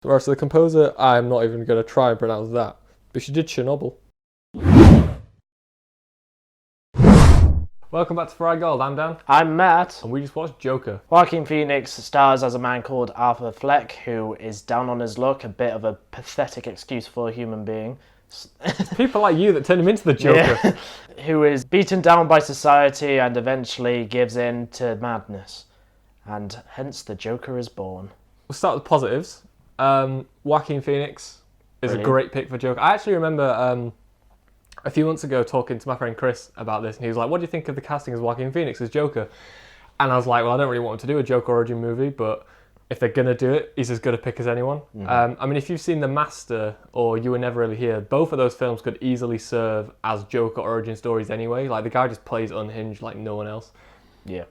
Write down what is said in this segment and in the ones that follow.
Whereas the composer, I'm not even going to try and pronounce that. But she did Chernobyl. Welcome back to Fried Gold. I'm Dan. I'm Matt. And we just watched Joker. Joaquin Phoenix stars as a man called Arthur Fleck, who is down on his luck, a bit of a pathetic excuse for a human being. It's people like you that turn him into the Joker. Yeah. Who is beaten down by society and eventually gives in to madness. And hence the Joker is born. We'll start with positives. Joaquin Phoenix is Brilliant. a great pick for Joker. I actually remember a few months ago talking to my friend Chris about this, and he was like, what do you think of the casting as Joaquin Phoenix as Joker? And I was like, well, I don't really want him to do a Joker origin movie, but if they're going to do it, he's as good a pick as anyone. I mean, if you've seen The Master or You Were Never Really Here, both of those films could easily serve as Joker origin stories anyway. Like, the guy just plays unhinged like no one else. Yeah.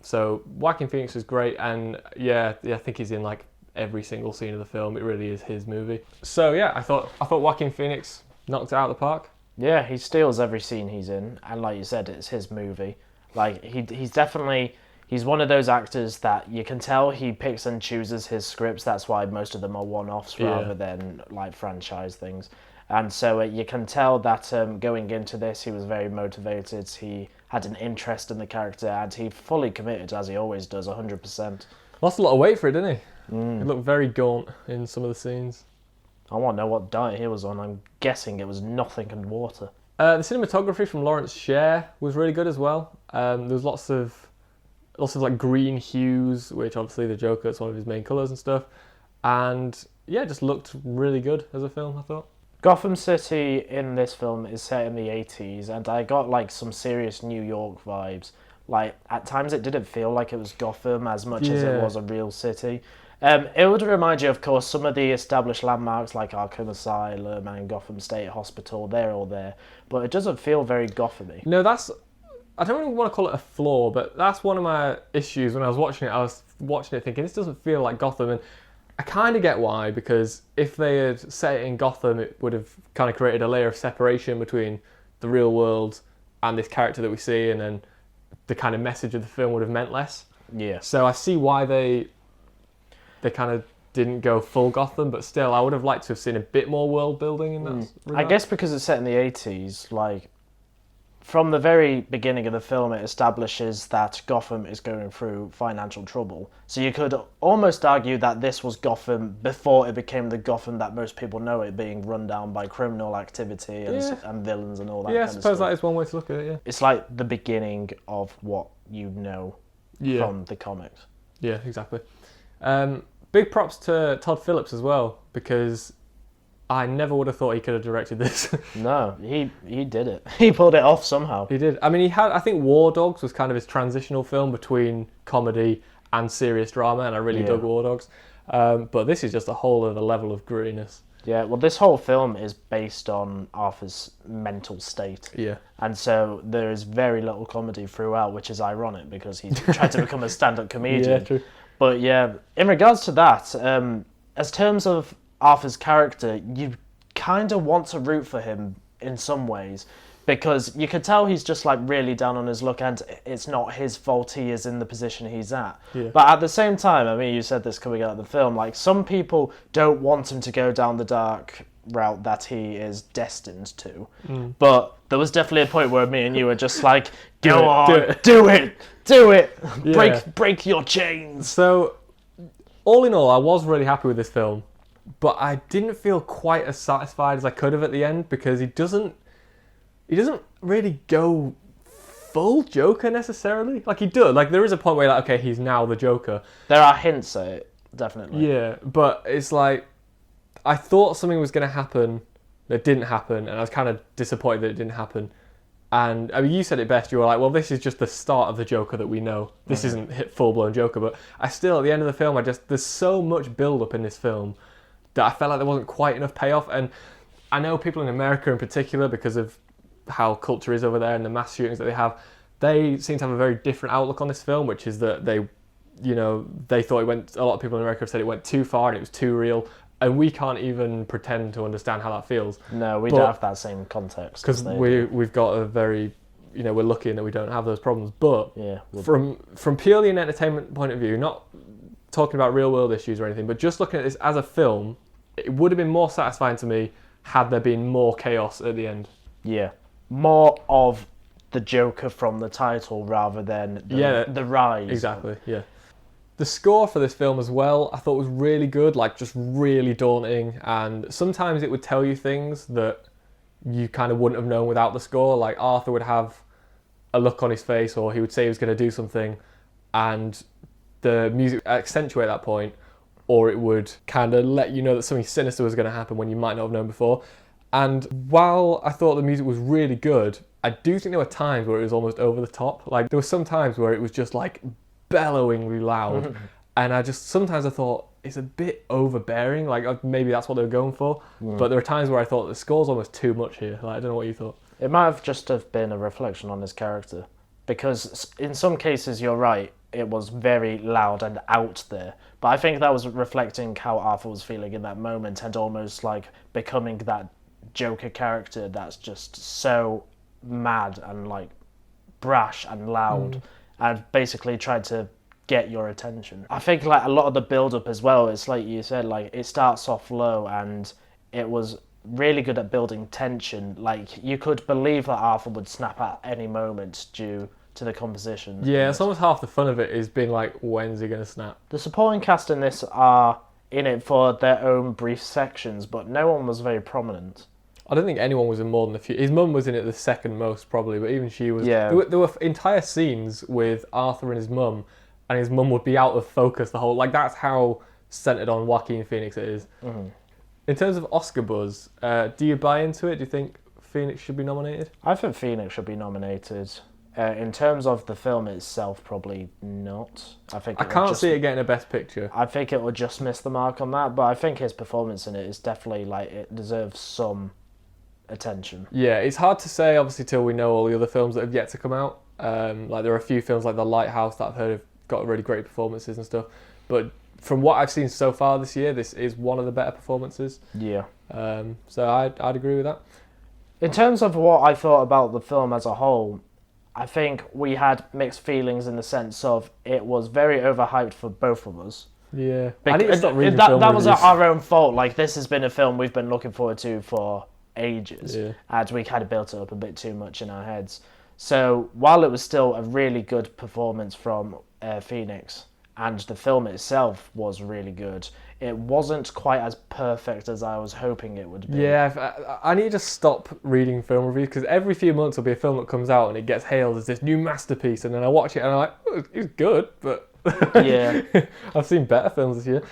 So Joaquin Phoenix is great, and yeah, I think he's in like every single scene of the film. It really is his movie. So yeah, I thought Joaquin Phoenix knocked it out of the park. Yeah, he steals every scene he's in, and like you said, it's his movie. Like, he's one of those actors that you can tell he picks and chooses his scripts. That's why most of them are one-offs rather than like franchise things. And so you can tell that going into this, he was very motivated. He had an interest in the character, and he fully committed, as he always does, 100%. Lost a lot of weight for it, didn't he? He looked very gaunt in some of the scenes. I want to know what diet he was on. I'm guessing it was nothing and water. The cinematography from Lawrence Sher was really good as well. There was lots of like green hues, which obviously the Joker, it's one of his main colours and stuff. And yeah, it just looked really good as a film, I thought. Gotham City in this film is set in the 80s, and I got like some serious New York vibes. Like, at times it didn't feel like it was Gotham as much as it was a real city. It would remind you, of course, some of the established landmarks like Arkham Asylum and Gotham State Hospital, they're all there. But it doesn't feel very Gotham-y. No, I don't really want to call it a flaw, but that's one of my issues when I was watching it. I was watching it thinking, this doesn't feel like Gotham, and I kind of get why, because if they had set it in Gotham, it would have kind of created a layer of separation between the real world and this character that we see, and then the kind of message of the film would have meant less. Yeah. So I see why they kind of didn't go full Gotham, but still, I would have liked to have seen a bit more world building in that regard. I guess because it's set in the 80s, like, from the very beginning of the film, it establishes that Gotham is going through financial trouble. So you could almost argue that this was Gotham before it became the Gotham that most people know it, being run down by criminal activity and villains and all that kind of stuff. Yeah, I suppose that is one way to look at it, yeah. It's like the beginning of what you know from the comics. Yeah, exactly. Big props to Todd Phillips as well, because I never would have thought he could have directed this. No, he did it. He pulled it off somehow. He did. I mean, I think War Dogs was kind of his transitional film between comedy and serious drama, and I really dug War Dogs. But this is just a whole other level of grittiness. Yeah, well, this whole film is based on Arthur's mental state. Yeah. And so there is very little comedy throughout, which is ironic because he's tried to become a stand-up comedian. Yeah, true. But yeah, in regards to that, as terms of Arthur's character, you kind of want to root for him in some ways, because you could tell he's just like really down on his luck, and it's not his fault he is in the position he's at. Yeah. But at the same time, I mean, you said this coming out of the film, like, some people don't want him to go down the dark route that he is destined to. But there was definitely a point where me and you were just like, go on, do it. Yeah. Break your chains. So, all in all, I was really happy with this film, but I didn't feel quite as satisfied as I could have at the end, because he doesn't really go full Joker necessarily. Like, he does. Like, there is a point where you're like, okay, he's now the Joker. There are hints at it, definitely. Yeah, but it's like, I thought something was going to happen that didn't happen, and I was kind of disappointed that it didn't happen. And I mean, you said it best. You were like, well, this is just the start of the Joker that we know. This isn't full-blown Joker. But I still, at the end of the film, there's so much build-up in this film that I felt like there wasn't quite enough payoff. And I know people in America in particular, because of how culture is over there and the mass shootings that they seem to have a very different outlook on this film, which is that they thought a lot of people in America have said it went too far and it was too real. And we can't even pretend to understand how that feels. No, we don't have that same context. Because we've got a very, we're lucky in that we don't have those problems. But from purely an entertainment point of view, not talking about real world issues or anything, but just looking at this as a film, it would have been more satisfying to me had there been more chaos at the end. Yeah. More of the Joker from the title rather than the rise. Exactly, yeah. The score for this film as well, I thought was really good, like just really daunting, and sometimes it would tell you things that you kind of wouldn't have known without the score. Like Arthur would have a look on his face, or he would say he was going to do something, and the music would accentuate that point, or it would kind of let you know that something sinister was going to happen when you might not have known before. And while I thought the music was really good, I do think there were times where it was almost over the top. Like there were some times where it was just like bellowingly loud, and sometimes I thought it's a bit overbearing. Like maybe that's what they were going for, but there were times where I thought the score's almost too much here. Like I don't know what you thought. It might have just have been a reflection on his character, because in some cases you're right, it was very loud and out there, but I think that was reflecting how Arthur was feeling in that moment, and almost like becoming that Joker character that's just so mad and like brash and loud, and basically tried to get your attention. I think like a lot of the build up as well, it's like you said, like it starts off low and it was really good at building tension. Like you could believe that Arthur would snap at any moment due to the composition. Yeah, it's almost half the fun of it is being like, when's he going to snap? The supporting cast in this are in it for their own brief sections, but no one was very prominent. I don't think anyone was in more than a few. His mum was in it the second most probably, but even she was. Yeah. There were entire scenes with Arthur and his mum, and his mum would be out of focus the whole. Like that's how centered on Joaquin Phoenix it is. In terms of Oscar buzz, do you buy into it? Do you think Phoenix should be nominated? I think Phoenix should be nominated. In terms of the film itself, probably not. I can't see it getting a Best Picture. I think it would just miss the mark on that, but I think his performance in it is definitely like it deserves some attention. Yeah, it's hard to say obviously till we know all the other films that have yet to come out. Like there are a few films like The Lighthouse that I've heard have got really great performances and stuff, but from what I've seen so far this year, this is one of the better performances. Yeah. So I'd agree with that. In terms of what I thought about the film as a whole, I think we had mixed feelings in the sense of it was very overhyped for both of us. Yeah. I need to stop reading film that was our own fault. Like this has been a film we've been looking forward to for ages, and we kind of built it up a bit too much in our heads. So while it was still a really good performance from Phoenix, and the film itself was really good, it wasn't quite as perfect as I was hoping it would be. Yeah, I need to stop reading film reviews because every few months there'll be a film that comes out and it gets hailed as this new masterpiece, and then I watch it and I'm like, oh, it's good, but yeah, I've seen better films this year.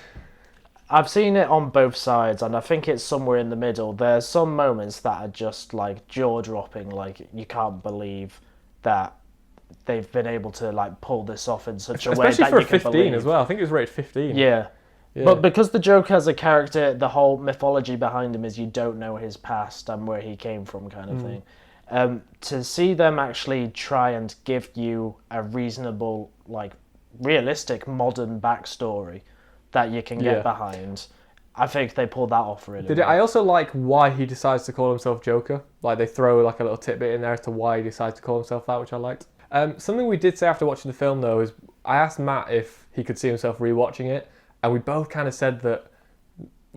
I've seen it on both sides, and I think it's somewhere in the middle. There's some moments that are just like jaw-dropping, like you can't believe that they've been able to like pull this off in such a way that you can Especially for a 15 believe. As well. I think it was rated 15. Yeah. But because the Joker has a character, the whole mythology behind him is you don't know his past and where he came from kind of thing. To see them actually try and give you a reasonable, like, realistic, modern backstory that you can get behind, I think they pulled that off really well. I also like why he decides to call himself Joker. Like, they throw like a little tidbit in there as to why he decides to call himself that, which I liked. Something we did say after watching the film, though, is I asked Matt if he could see himself rewatching it, and we both kind of said that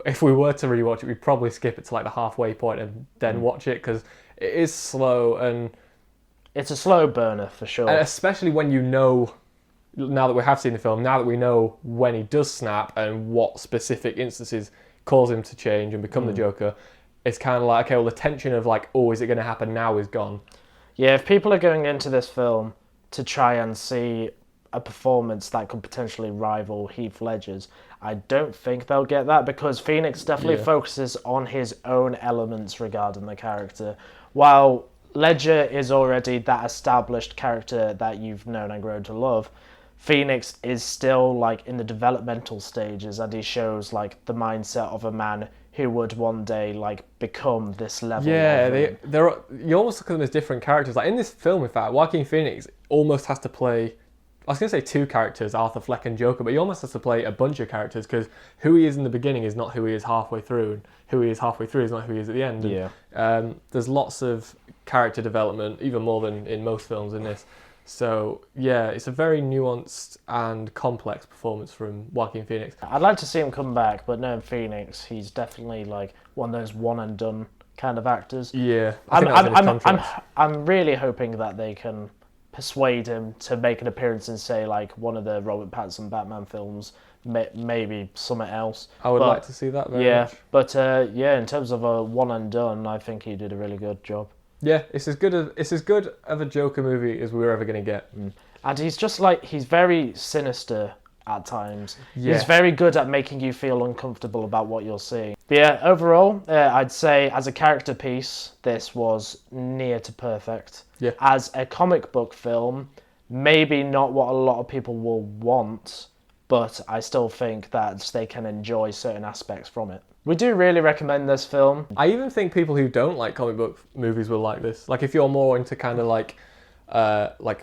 if we were to rewatch it, we'd probably skip it to like the halfway point and then watch it, because it is slow and it's a slow burner for sure. And especially when you know, now that we have seen the film, now that we know when he does snap and what specific instances cause him to change and become the Joker, it's kind of like, okay, well, the tension of like, oh, is it going to happen now is gone. Yeah, if people are going into this film to try and see a performance that could potentially rival Heath Ledger's, I don't think they'll get that, because Phoenix definitely focuses on his own elements regarding the character, while Ledger is already that established character that you've known and grown to love. Phoenix is still like in the developmental stages, and he shows like the mindset of a man who would one day like become this level. Yeah, you almost look at them as different characters. Like in this film, in fact, Joaquin Phoenix almost has to play, I was going to say two characters, Arthur Fleck and Joker, but he almost has to play a bunch of characters, because who he is in the beginning is not who he is halfway through, and who he is halfway through is not who he is at the end. Yeah. And, there's lots of character development, even more than in most films in this. So yeah, it's a very nuanced and complex performance from Joaquin Phoenix. I'd like to see him come back, but knowing Phoenix, he's definitely like one of those one and done kind of actors. Yeah, I think that's in his contract. I'm really hoping that they can persuade him to make an appearance in, say, like one of the Robert Pattinson Batman films, maybe something else. I would like to see that very much. But yeah, in terms of a one and done, I think he did a really good job. Yeah, it's as good of a Joker movie as we were ever going to get. And he's just like, he's very sinister at times. Yeah. He's very good at making you feel uncomfortable about what you're seeing. But yeah, overall, I'd say as a character piece, this was near to perfect. Yeah. As a comic book film, maybe not what a lot of people will want, but I still think that they can enjoy certain aspects from it. We do really recommend this film. I even think people who don't like comic book movies will like this. Like if you're more into kind of like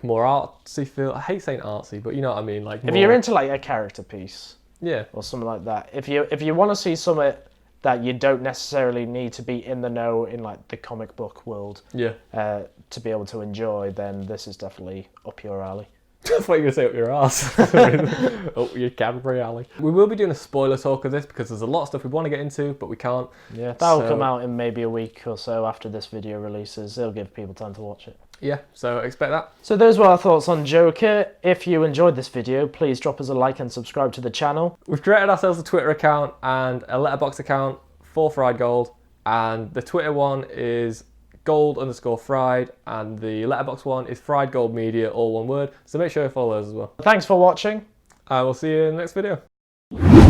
more artsy feel. I hate saying artsy, but you know what I mean. Like if you're into like a character piece, yeah, or something like that. If you want to see something that you don't necessarily need to be in the know in like the comic book world, yeah, to be able to enjoy, then this is definitely up your alley. I thought you were going to say up your arse. Up your Cadbury alley. We will be doing a spoiler talk of this because there's a lot of stuff we want to get into, but we can't. Yeah, that'll come out in maybe a week or so after this video releases. It'll give people time to watch it. Yeah, so expect that. So those were our thoughts on Joker. If you enjoyed this video, please drop us a like and subscribe to the channel. We've created ourselves a Twitter account and a letterbox account for Fried Gold, and the Twitter one is gold_fried, and the letterbox one is Fried Gold Media, all one word. So make sure you follow those as well. Thanks for watching. I will see you in the next video.